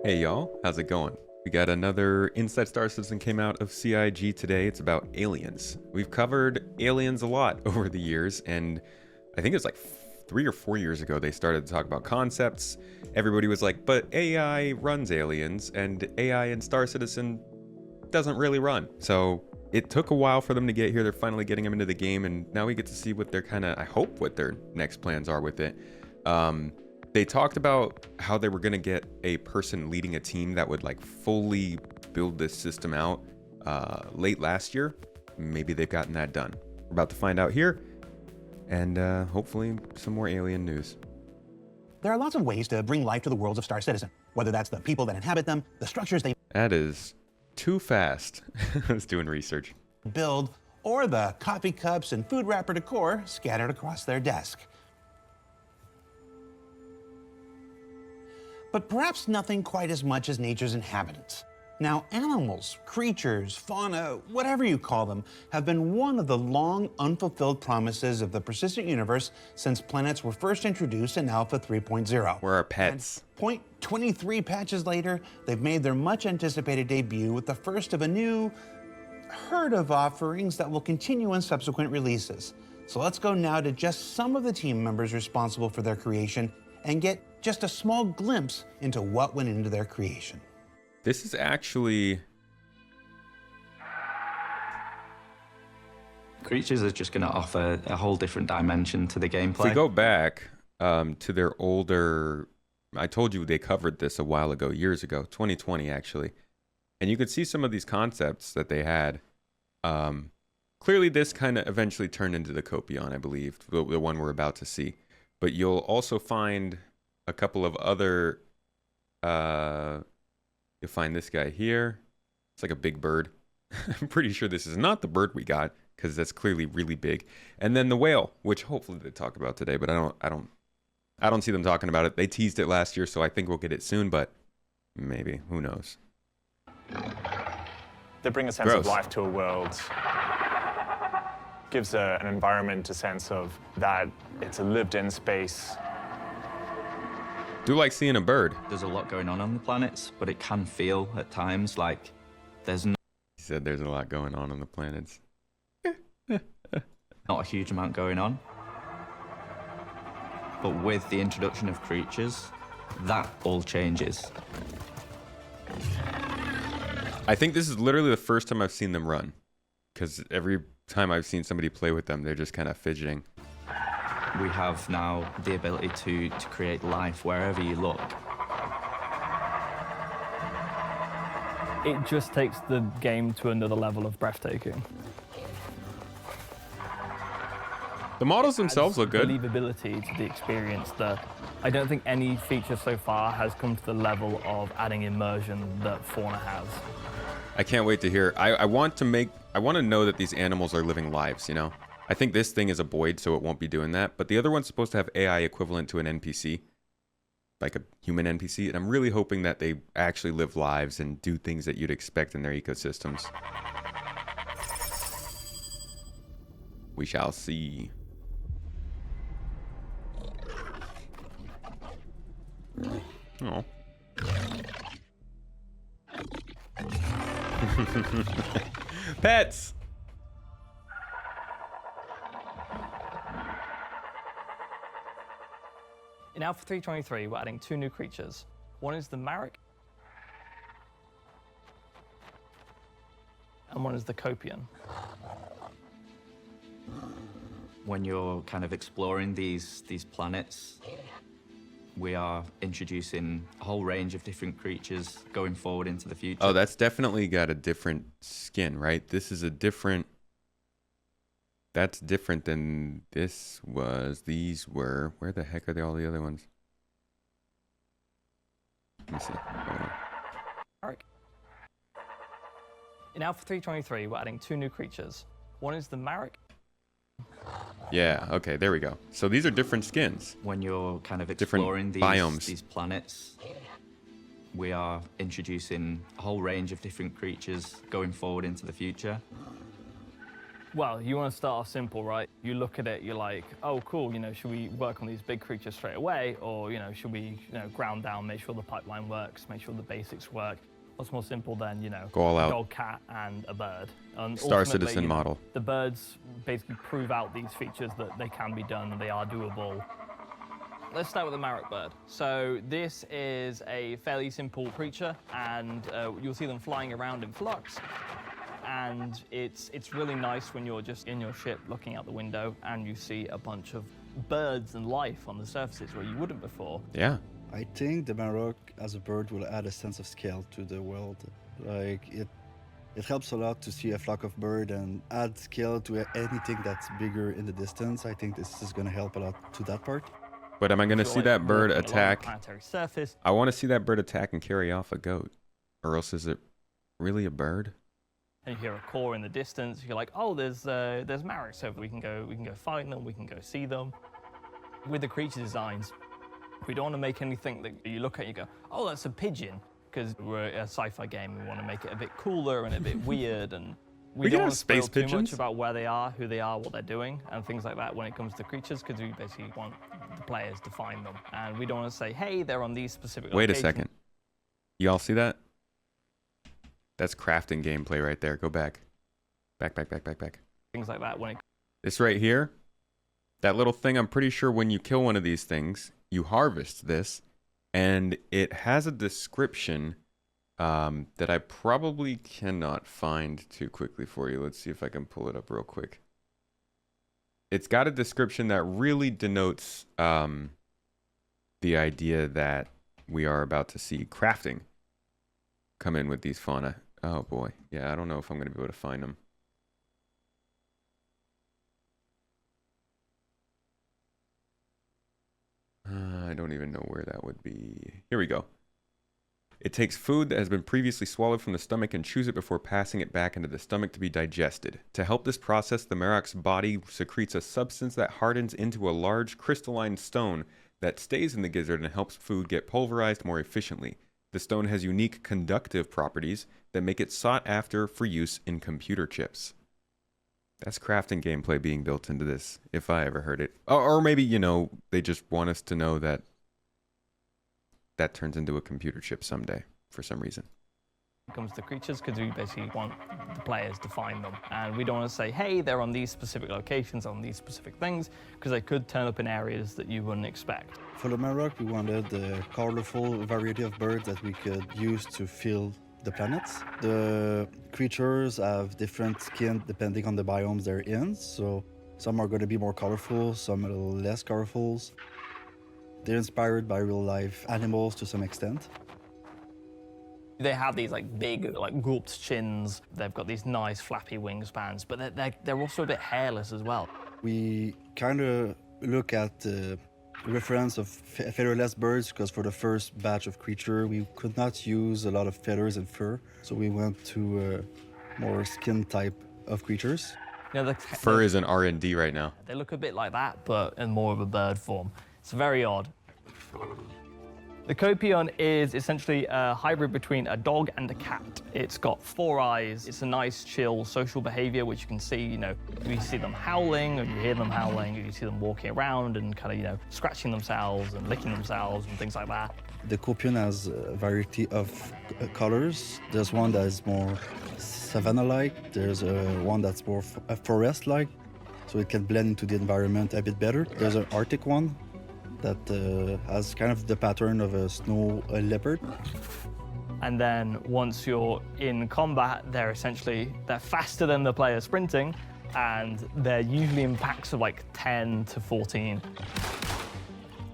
Hey y'all, how's it going? We got another Inside Star Citizen came out of CIG today. It's about aliens. We've covered aliens a lot over the years, and I think it's like 3 or 4 years ago they started to talk about concepts. Everybody was like, but AI runs aliens, and AI in Star Citizen doesn't really run. So it took a while for them to get here. They're finally getting them into the game, and now we get to see what their I hope what their next plans are with it. They talked about how they were going to get a person leading a team that would like fully build this system out late last year. Maybe they've gotten that done. We're about to find out here, and hopefully some more alien news. There are lots of ways to bring life to the worlds of Star Citizen, whether that's the people that inhabit them, the structures they That is too fast. I was doing research. build, or the coffee cups and food wrapper decor scattered across their desk. But perhaps nothing quite as much as nature's inhabitants. Now, animals, creatures, fauna, whatever you call them, have been one of the long unfulfilled promises of the persistent universe since planets were first introduced in Alpha 3.0. We're our pets. And 0.23 patches later, they've made their much anticipated debut with the first of a new herd of offerings that will continue in subsequent releases. So let's go now to just some of the team members responsible for their creation and get just a small glimpse into what went into their creation. This is actually... Creatures are just going to offer a whole different dimension to the gameplay. If we go back to their older... I told you they covered this a while ago, years ago, 2020 actually. And you could see some of these concepts that they had. Clearly this kind of eventually turned into the Copion, I believe, the one we're about to see. But you'll also find a couple of other... you'll find this guy here. It's like a big bird. I'm pretty sure this is not the bird we got, because that's clearly really big. And then the whale, which hopefully they talk about today, but I don't see them talking about it. They teased it last year, so I think we'll get it soon, but maybe. Who knows? They bring a sense of life to a world. Gives an environment a sense of that it's a lived-in space. Do like seeing a bird. There's a lot going on the planets, but it can feel at times like there's He said there's a lot going on the planets. not a huge amount going on. But with the introduction of creatures, that all changes. I think this is literally the first time I've seen them run, because every time I've seen somebody play with them, they're just kind of fidgeting. We have now the ability to create life wherever you look. It just takes the game to another level of breathtaking. The models themselves look good. Believability to the experience that I don't think any feature so far has come to the level of adding immersion that fauna has. I can't wait to hear. I want to know that these animals are living lives, you know? I think this thing is a boid, so it won't be doing that. But the other one's supposed to have AI equivalent to an NPC, like a human NPC. And I'm really hoping that they actually live lives and do things that you'd expect in their ecosystems. We shall see. Oh. Pets! In Alpha 3.23, we're adding two new creatures. One is the Marek, and one is the Copion. When you're kind of exploring these planets, we are introducing a whole range of different creatures going forward into the future. Oh, that's definitely got a different skin, right? This is a different... That's different than this was. These were... Where the heck are all the other ones? Let me see. Marek. In Alpha 3.23, we're adding two new creatures. One is the Marek. Yeah, okay, there we go. So these are different skins. When you're kind of Different exploring biomes. these planets, we are introducing a whole range of different creatures going forward into the future. Well, you want to start off simple, right? You look at it, you're like, oh, cool, should we work on these big creatures straight away? Or, should we, ground down, make sure the pipeline works, make sure the basics work? What's more simple than, go all a out. dog, cat, and a bird? And Star Citizen model. The birds basically prove out these features that they can be done and they are doable. Let's start with the Marrock bird. So this is a fairly simple creature, and you'll see them flying around in flux. And it's really nice when you're just in your ship looking out the window and you see a bunch of birds and life on the surfaces where you wouldn't before. Yeah. I think the Marrock as a bird will add a sense of scale to the world. Like it helps a lot to see a flock of birds and add scale to anything that's bigger in the distance. I think this is going to help a lot to that part. But am I going to see that bird attack? Planetary surface. I want to see that bird attack and carry off a goat. Or else is it really a bird? And you hear a caw in the distance. You're like, oh, there's Marrocks, so we can go find them, we can go see them. With the creature designs, we don't want to make anything that you look at and you go, oh, that's a pigeon, because we're a sci-fi game. We want to make it a bit cooler and a bit weird, and we don't want to spoil too much about where they are, who they are, what they're doing, and things like that when it comes to creatures, because we basically want the players to find them, and we don't want to say, hey, they're on these specific Wait locations. a second. Y'all see that? That's crafting gameplay right there. Go back. Back. Things like that when it. This right here, that little thing, I'm pretty sure when you kill one of these things, you harvest this, and it has a description that I probably cannot find too quickly for you. Let's see if I can pull it up real quick. It's got a description that really denotes the idea that we are about to see crafting come in with these fauna. Oh boy. Yeah, I don't know if I'm going to be able to find them. I don't even know where that would be. Here we go. It takes food that has been previously swallowed from the stomach and chews it before passing it back into the stomach to be digested. To help this process, the Marrock's body secretes a substance that hardens into a large crystalline stone that stays in the gizzard and helps food get pulverized more efficiently. The stone has unique conductive properties that make it sought after for use in computer chips. That's crafting gameplay being built into this, if I ever heard it. Or maybe, they just want us to know that that turns into a computer chip someday, for some reason. It comes to creatures, because we basically want the players to find them. And we don't want to say, hey, they're on these specific locations, on these specific things, because they could turn up in areas that you wouldn't expect. For the Marrock, we wanted a colorful variety of birds that we could use to fill the planets. The creatures have different skin depending on the biomes they're in, so some are going to be more colorful, some a little less colorful. They're inspired by real-life animals to some extent. They have these big, gulped chins. They've got these nice flappy wingspans, but they're also a bit hairless as well. We kind of look at the reference of featherless birds because for the first batch of creature, we could not use a lot of feathers and fur, so we went to a more skin type of creatures. Fur is in R&D right now. They look a bit like that, but in more of a bird form. It's very odd. The Copion is essentially a hybrid between a dog and a cat. It's got 4 eyes. It's a nice, chill, social behavior, which you can see, you see them howling, or you hear them howling, or you see them walking around and kind of, scratching themselves and licking themselves and things like that. The Copion has a variety of colors. There's one that is more savanna-like. There's one that's more forest-like, so it can blend into the environment a bit better. There's an Arctic one that has kind of the pattern of a snow leopard. And then once you're in combat, they're faster than the player sprinting, and they're usually in packs of 10 to 14.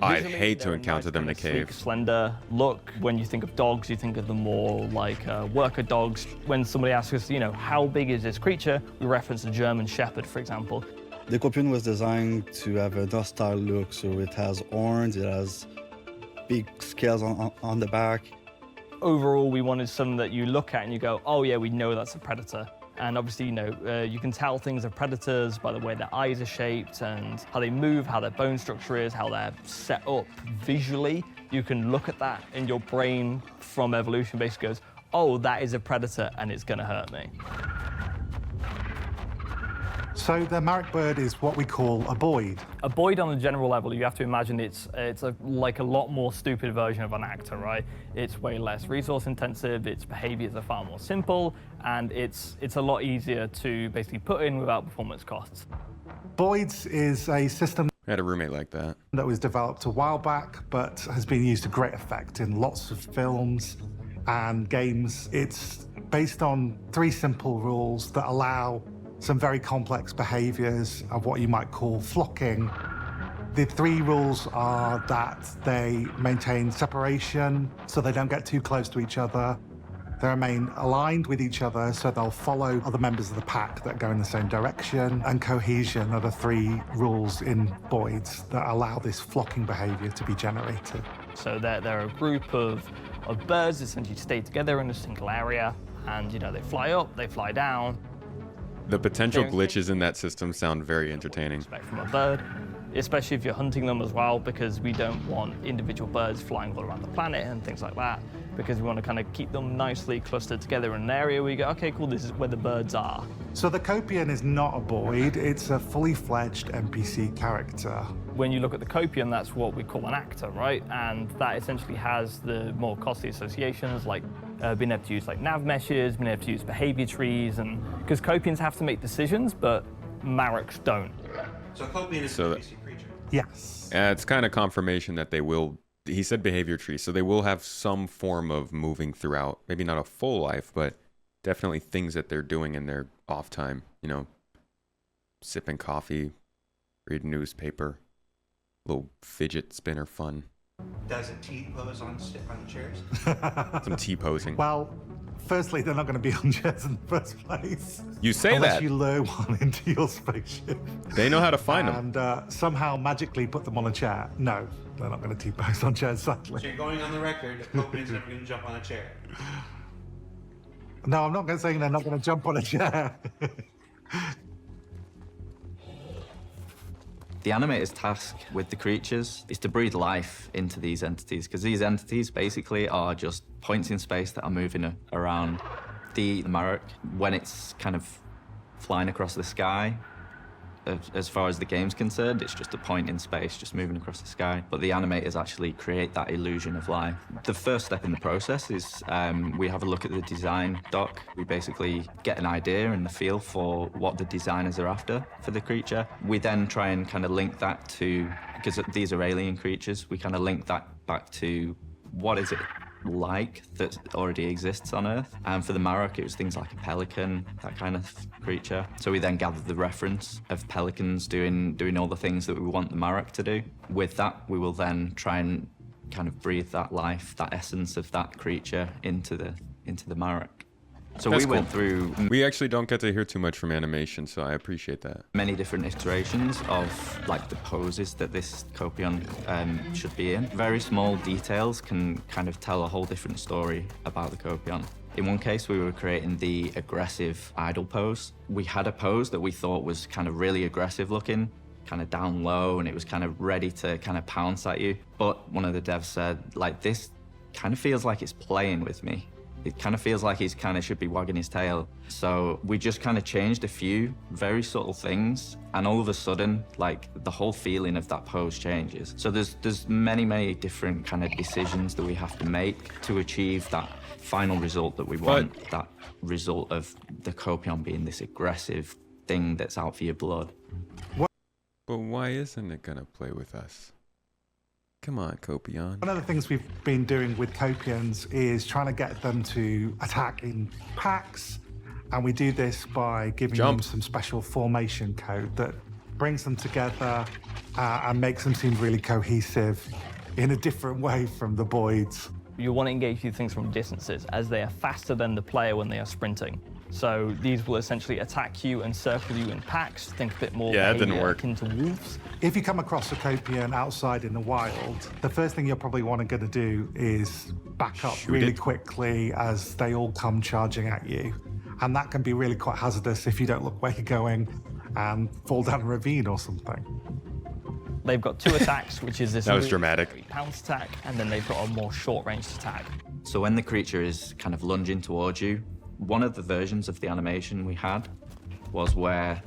I'd hate to encounter them in a cave. Sleek, slender look. When you think of dogs, you think of them more like worker dogs. When somebody asks us, how big is this creature, we reference a German Shepherd, for example. The Copion was designed to have a hostile look, so it has horns, it has big scales on the back. Overall, we wanted something that you look at and you go, oh yeah, we know that's a predator. And obviously, you can tell things are predators by the way their eyes are shaped and how they move, how their bone structure is, how they're set up visually. You can look at that and your brain from evolution basically goes, oh, that is a predator and it's gonna hurt me. So the Marek bird is what we call a boid. A boid on a general level, you have to imagine it's like a lot more stupid version of an actor, right? It's way less resource intensive, its behaviors are far more simple, and it's a lot easier to basically put in without performance costs. Boids is a system I had a roommate like that. that was developed a while back, but has been used to great effect in lots of films and games. It's based on 3 simple rules that allow some very complex behaviors of what you might call flocking. The 3 rules are that they maintain separation, so they don't get too close to each other. They remain aligned with each other, so they'll follow other members of the pack that go in the same direction. And cohesion are the 3 rules in boids that allow this flocking behavior to be generated. So they're a group of birds that essentially stay together in a single area, and they fly up, they fly down. The potential glitches in that system sound very entertaining. Expect from a bird, especially if you're hunting them as well, because we don't want individual birds flying all around the planet and things like that, because we want to kind of keep them nicely clustered together in an area where you go, okay, cool, this is where the birds are. So the Copian is not a boid, it's a fully fledged NPC character. When you look at the Copian, that's what we call an actor, right? And that essentially has the more costly associations, like being able to use like nav meshes, being able to use behavior trees, and because Copians have to make decisions, but Mareks don't. So Copian is an NPC creature. Yes. It's kind of confirmation that they will, he said behavior tree, so they will have some form of moving throughout. Maybe not a full life, but definitely things that they're doing in their off time. Sipping coffee, reading newspaper, little fidget spinner fun. Does it T-pose on chairs? Some T-posing. Well, firstly, they're not going to be on chairs in the first place. You say unless that. you lure one into your spaceship. They know how to find them. And somehow magically put them on a chair. No, they're not going to T-pose on chairs, sadly. So you're going on the record, Copian's never going to jump on a chair. No, I'm not going to say they're not going to jump on a chair. The animator's task with the creatures is to breathe life into these entities, because these entities basically are just points in space that are moving around. The Marek, when it's kind of flying across the sky, as far as the game's concerned, it's just a point in space, just moving across the sky. But the animators actually create that illusion of life. The first step in the process is we have a look at the design doc. We basically get an idea and the feel for what the designers are after for the creature. We then try and kind of link that to, because these are alien creatures, we kind of link that back to what is it like that already exists on Earth. And for the Marek, it was things like a pelican, that kind of creature. So we then gathered the reference of pelicans doing all the things that we want the Marek to do. With that, we will then try and kind of breathe that life, that essence of that creature into the Marek. So That's we went through We actually don't get to hear too much from animation, so I appreciate that. many different iterations of like the poses that this Copian should be in. Very small details can kind of tell a whole different story about the Copian. In one case, we were creating the aggressive idle pose. We had a pose that we thought was kind of really aggressive looking, kind of down low, and it was kind of ready to kind of pounce at you. But one of the devs said, like, this kind of feels like it's playing with me. It kind of feels like he's kind of should be wagging his tail. So we just kind of changed a few very subtle things, and all of a sudden, like, the whole feeling of that pose changes. So there's many different kind of decisions that we have to make to achieve that final result that we want, that result of the Copian being this aggressive thing that's out for your blood. But why isn't it gonna play with us? Come on, Copian. One of the things we've been doing with Copians is trying to get them to attack in packs, and we do this by giving them some special formation code that brings them together and makes them seem really cohesive in a different way from the boids. You want to engage these things from distances, as they are faster than the player when they are sprinting. So these will essentially attack you and circle you in packs. Think a bit more akin to wolves. If you come across a Copian outside in the wild, the first thing you're probably going to do is back up really quickly as they all come charging at you. And that can be really quite hazardous if you don't look where you're going and fall down a ravine or something. They've got 2 attacks, which is this That was dramatic. pounce attack, and then they've got a more short-ranged attack. So when the creature is kind of lunging towards you, one of the versions of the animation we had was where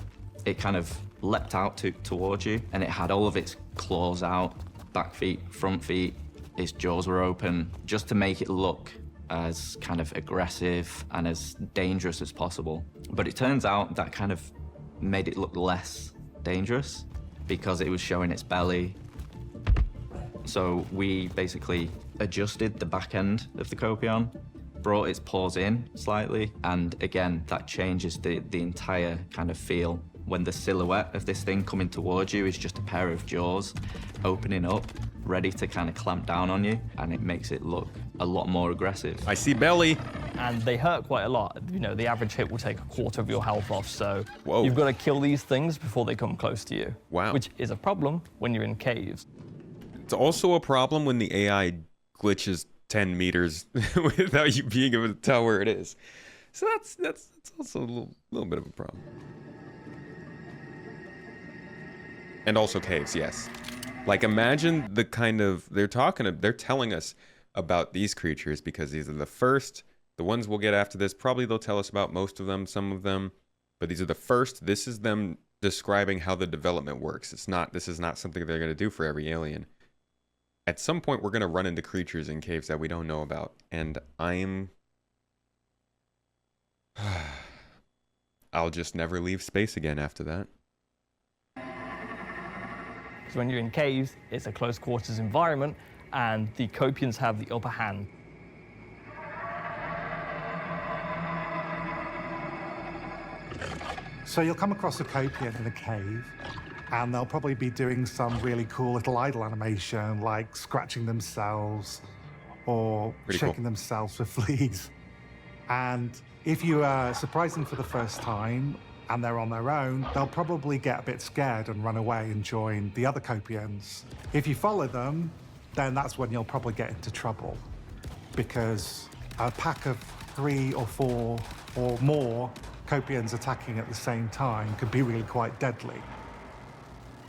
it kind of leapt out towards you, and it had all of its claws out, back feet, front feet, its jaws were open, just to make it look as kind of aggressive and as dangerous as possible. But it turns out that kind of made it look less dangerous because it was showing its belly. So we basically adjusted the back end of the copion, brought its paws in slightly, and again, that changes the entire kind of feel. When the silhouette of this thing coming towards you is just a pair of jaws opening up, ready to kind of clamp down on you, and it makes it look a lot more aggressive. I see belly. And they hurt quite a lot. You know, the average hit will take a quarter of your health off, so Whoa. you've got to kill these things before they come close to you. Wow. Which is a problem when you're in caves. It's also a problem when the AI glitches 10 meters without you being able to tell where it is. So that's also a little bit of a problem. And also caves, yes. Like, imagine the kind of, they're telling us about these creatures because these are the first. The ones we'll get after this, probably they'll tell us about most of them, some of them, but these are the first. This is them describing how the development works. This is not something they're going to do for every alien. At some point, we're going to run into creatures in caves that we don't know about, and I'll just never leave space again after that. So when you're in caves, it's a close quarters environment, and the copions have the upper hand. So you'll come across a copion in a cave, and they'll probably be doing some really cool little idle animation, like scratching themselves or shaking themselves with fleas. And if you surprise them for the first time and they're on their own, they'll probably get a bit scared and run away and join the other copions. If you follow them, then that's when you'll probably get into trouble, because a pack of 3 or 4 or more copions attacking at the same time could be really quite deadly.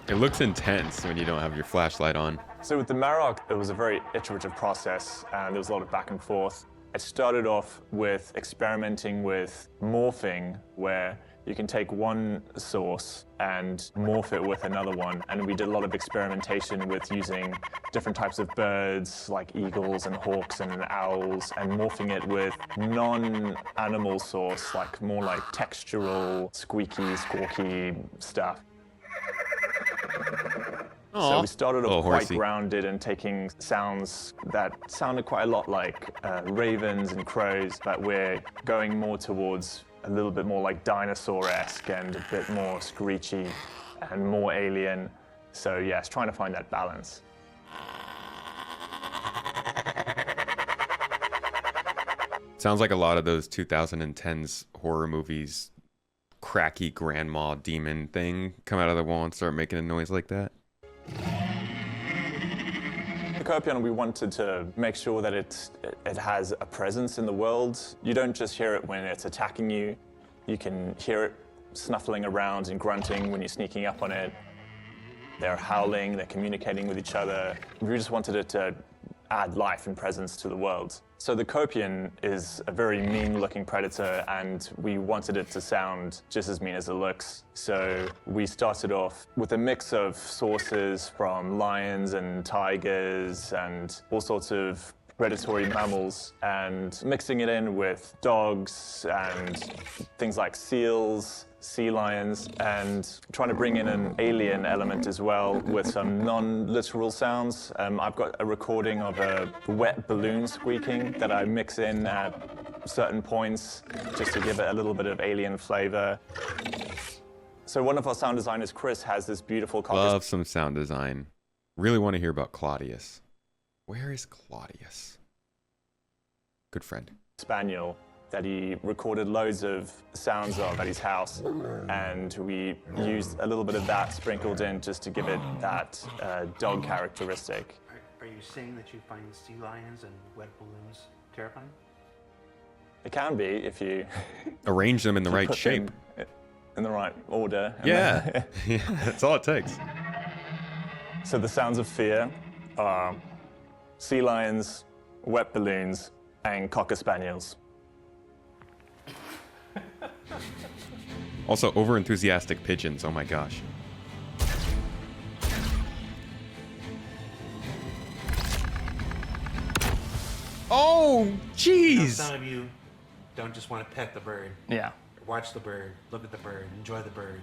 It looks intense when you don't have your flashlight on. So with the Marok, it was a very iterative process, and there was a lot of back and forth. It started off with experimenting with morphing, where you can take one source and morph it with another one. And we did a lot of experimentation with using different types of birds, like eagles and hawks and owls, and morphing it with non-animal source, like more like textural, squeaky, squawky stuff. So we started off quite grounded and taking sounds that sounded quite a lot like ravens and crows, but we're going more towards a little bit more like dinosaur-esque and a bit more screechy and more alien. So yes, trying to find that balance. Sounds like a lot of those 2010s horror movies, cracky grandma demon thing, come out of the wall and start making a noise like that. The Copion, we wanted to make sure that it has a presence in the world. You don't just hear it when it's attacking you. You can hear it snuffling around and grunting when you're sneaking up on it. They're howling, they're communicating with each other. We just wanted it to add life and presence to the world. So the Copion is a very mean-looking predator, and we wanted it to sound just as mean as it looks. So we started off with a mix of sources from lions and tigers and all sorts of predatory mammals, and mixing it in with dogs and things like seals, sea lions, and trying to bring in an alien element as well with some non-literal sounds. I've got a recording of a wet balloon squeaking that I mix in at certain points just to give it a little bit of alien flavor. So one of our sound designers, Chris, has this beautiful... Love some sound design. Really want to hear about Claudius. Where is Claudius? Good friend. Spaniel that he recorded loads of sounds of at his house, and we used a little bit of that sprinkled in just to give it that dog characteristic. Are you saying that you find sea lions and wet balloons terrifying? It can be if you arrange them in the right shape, in the right order. Yeah, yeah, that's all it takes. So the sounds of fear are sea lions, wet balloons, and cocker spaniels. Also, over-enthusiastic pigeons. Oh my gosh. Oh, jeez! Some of you don't just want to pet the bird. Yeah. Watch the bird, look at the bird, enjoy the bird,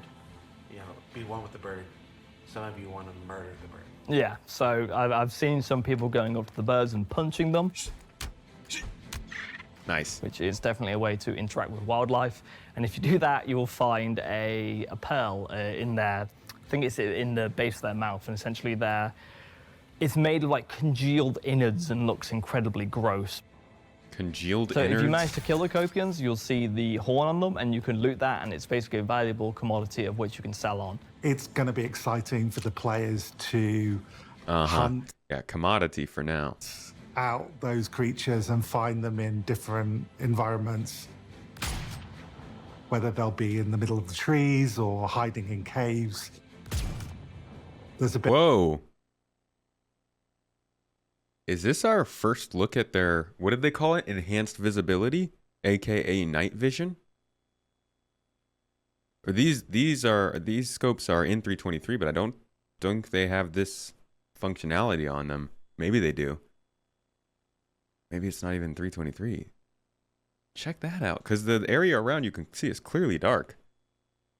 be one with the bird. Some of you want to murder the bird. Yeah, so I've seen some people going up to the birds and punching them, Nice. which is definitely a way to interact with wildlife. And if you do that, you will find a pearl in there. I think it's in the base of their mouth, and essentially it's made of like congealed innards and looks incredibly gross. Congealed So innards? if you manage to kill the copians, you'll see the horn on them, and you can loot that, and it's basically a valuable commodity of which you can sell on. It's going to be exciting for the players to hunt Yeah, commodity for now. out those creatures and find them in different environments, whether they'll be in the middle of the trees or hiding in caves. There's a bit. Whoa. Is this our first look at their, what did they call it? Enhanced visibility, aka night vision? Or these scopes are in 323, but I don't think they have this functionality on them. Maybe they do. Maybe it's not even 323. Check that out, because the area around you can see is clearly dark.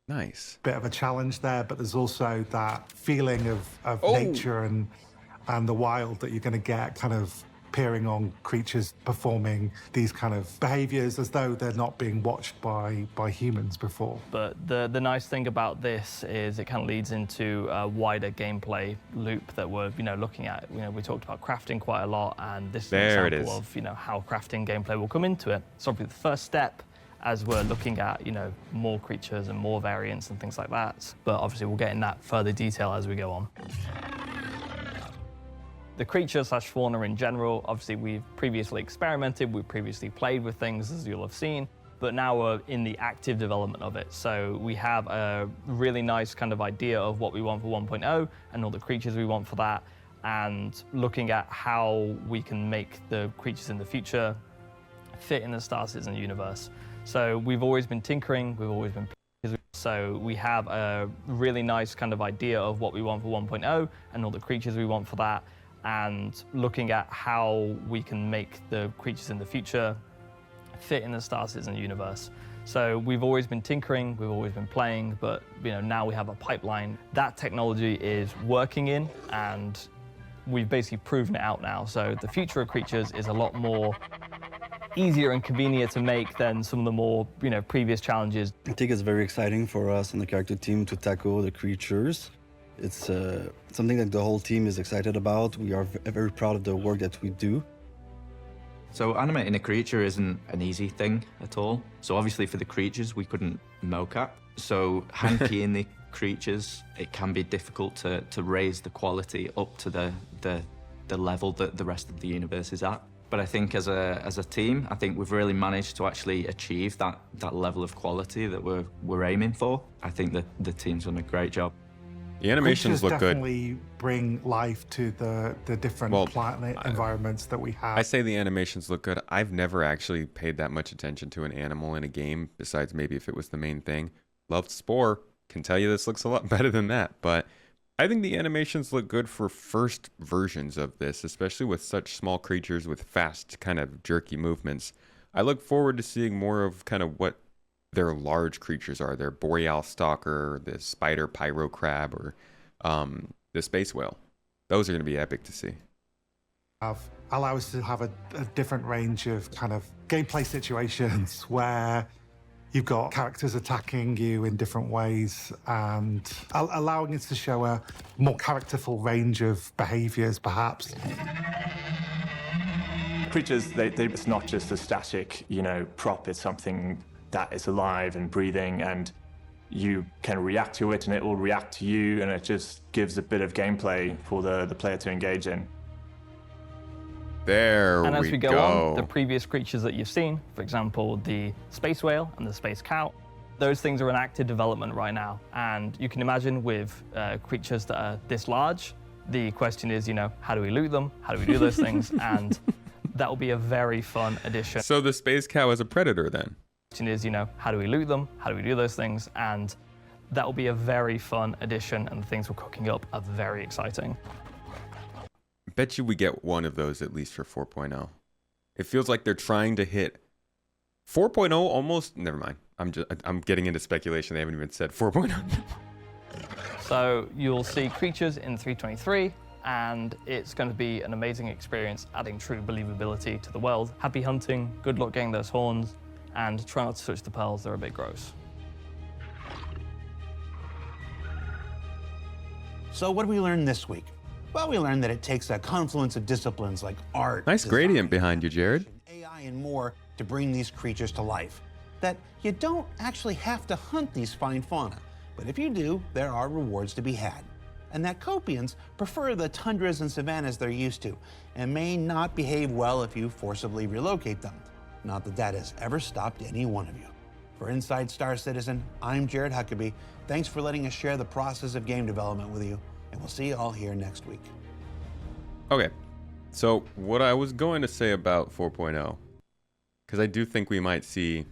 Nice. Bit of a challenge there, but there's also that feeling of nature and the wild that you're going to get kind of peering on creatures performing these kind of behaviors as though they're not being watched by humans before. But the nice thing about this is it kind of leads into a wider gameplay loop that we're looking at. We talked about crafting quite a lot, and this is an example of how crafting gameplay will come into it. It's obviously the first step as we're looking at more creatures and more variants and things like that. But obviously we'll get in that further detail as we go on. The creature/fauna in general, obviously we've previously experimented, we've previously played with things, as you'll have seen, but now we're in the active development of it. So we have a really nice kind of idea of what we want for 1.0 and all the creatures we want for that, and looking at how we can make the creatures in the future fit in the Star Citizen universe. So we've always been tinkering, we've always been playing. So we have a really nice kind of idea of what we want for 1.0 and all the creatures we want for that, and looking at how we can make the creatures in the future fit in the Star Citizen universe. So we've always been tinkering, we've always been playing, but now we have a pipeline that technology is working in, and we've basically proven it out now. So the future of creatures is a lot more easier and convenient to make than some of the more previous challenges. I think it's very exciting for us on the character team to tackle the creatures. It's something that the whole team is excited about. We are very proud of the work that we do. So animating a creature isn't an easy thing at all. So obviously for the creatures, we couldn't mocap. So hand-keying the creatures, it can be difficult to raise the quality up to the level that the rest of the universe is at. But I think as a team, I think we've really managed to actually achieve that level of quality that we're aiming for. I think that the team's done a great job. The animations look good. Definitely bring life to the different planet environments that we have. I say the animations look good. I've never actually paid that much attention to an animal in a game, besides maybe if it was the main thing. Loved Spore. Can tell you this looks a lot better than that, but I think the animations look good for first versions of this, especially with such small creatures with fast, kind of jerky movements. I look forward to seeing more of kind of what their large creatures are. Their boreal stalker, the spider pyro crab, or the space whale. Those are going to be epic to see. Allow us to have a different range of kind of gameplay situations where you've got characters attacking you in different ways, and allowing us to show a more characterful range of behaviors, perhaps. Creatures, it's not just a static, prop. It's something that is alive and breathing, and you can react to it, and it will react to you, and it just gives a bit of gameplay for the player to engage in. And as we go on, the previous creatures that you've seen, for example, the space whale and the space cow, those things are in active development right now. And you can imagine with creatures that are this large, the question is, how do we loot them? How do we do those things? And that will be a very fun addition. So the space cow is a predator then? question is, you know, how do we loot them? How do we do those things? And that will be a very fun addition, and the things we're cooking up are very exciting. Bet you we get one of those at least for 4.0. It feels like they're trying to hit 4.0 almost. Never mind. I'm getting into speculation. They haven't even said 4.0. So you'll see creatures in 323, and it's going to be an amazing experience, adding true believability to the world. Happy hunting, good luck getting those horns, and try not to touch the pearls, they're a bit gross. So what did we learn this week? Well, we learned that it takes a confluence of disciplines like art, Nice design, gradient behind you, Jared. AI, and more to bring these creatures to life. That you don't actually have to hunt these fine fauna, but if you do, there are rewards to be had. And that Copians prefer the tundras and savannas they're used to, and may not behave well if you forcibly relocate them. Not that that has ever stopped any one of you. For Inside Star Citizen, I'm Jared Huckabee. Thanks for letting us share the process of game development with you, and we'll see you all here next week. Okay, so what I was going to say about 4.0, because I do think we might see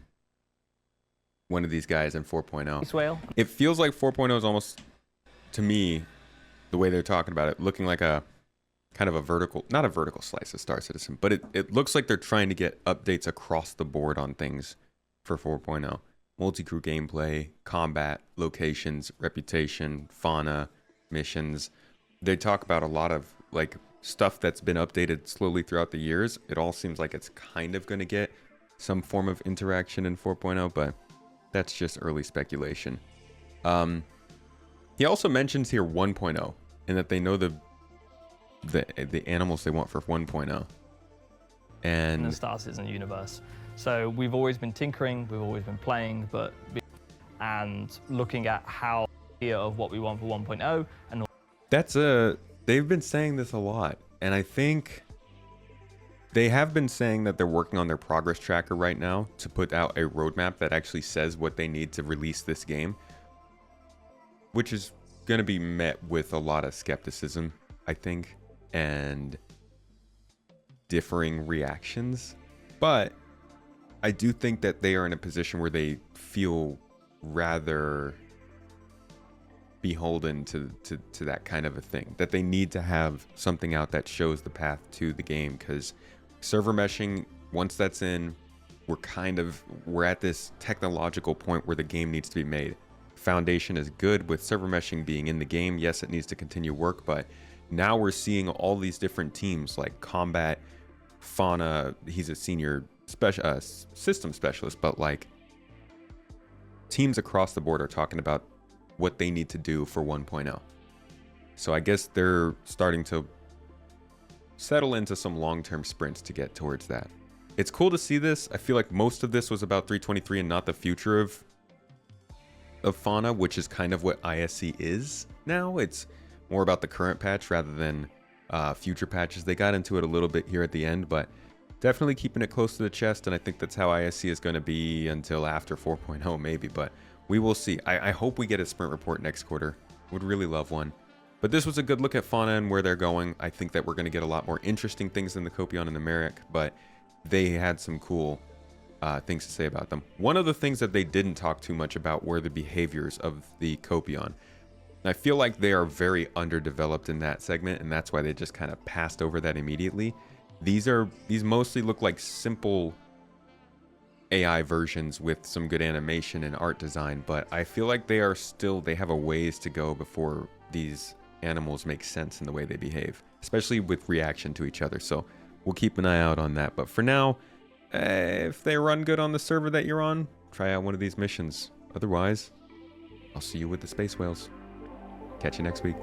one of these guys in 4.0. Whale. It feels like 4.0 is almost, to me, the way they're talking about it, looking like a kind of a vertical, not a vertical slice of Star Citizen, but it looks like they're trying to get updates across the board on things for 4.0. Multi-crew gameplay, combat, locations, reputation, fauna, missions. They talk about a lot of like stuff that's been updated slowly throughout the years. It all seems like it's kind of going to get some form of interaction in 4.0, but that's just early speculation. He also mentions here 1.0 and that they know the animals they want for 1.0. In the And Star Citizen universe. So we've always been tinkering, we've always been playing, and looking at how of what we want for 1.0 and they've been saying this a lot, and I think they have been saying that they're working on their progress tracker right now to put out a roadmap that actually says what they need to release this game, which is going to be met with a lot of skepticism, I think, and differing reactions. But I do think that they are in a position where they feel rather beholden to that kind of a thing, that they need to have something out that shows the path to the game, because server meshing, once that's in, we're at this technological point where the game needs to be made. Foundation is good with server meshing being in the game. Yes, it needs to continue work, but now we're seeing all these different teams like combat, fauna. He's a senior system specialist, but like teams across the board are talking about what they need to do for 1.0. So I guess they're starting to settle into some long-term sprints to get towards that. It's cool to see this. I feel like most of this was about 323 and not the future of fauna, which is kind of what ISC is now. It's more about the current patch rather than future patches. They got into it a little bit here at the end, but definitely keeping it close to the chest, and I think that's how ISC is going to be until after 4.0 maybe, but we will see. I hope we get a sprint report next quarter. Would really love one. But this was a good look at fauna and where they're going. I think that we're going to get a lot more interesting things than the Copion and the Merrick, but they had some cool things to say about them. One of the things that they didn't talk too much about were the behaviors of the Copion. And I feel like they are very underdeveloped in that segment, and that's why they just kind of passed over that immediately. These mostly look like simple AI versions with some good animation and art design, but I feel like they have a ways to go before these animals make sense in the way they behave, especially with reaction to each other. So we'll keep an eye out on that. But for now, if they run good on the server that you're on, try out one of these missions. Otherwise, I'll see you with the space whales. Catch you next week.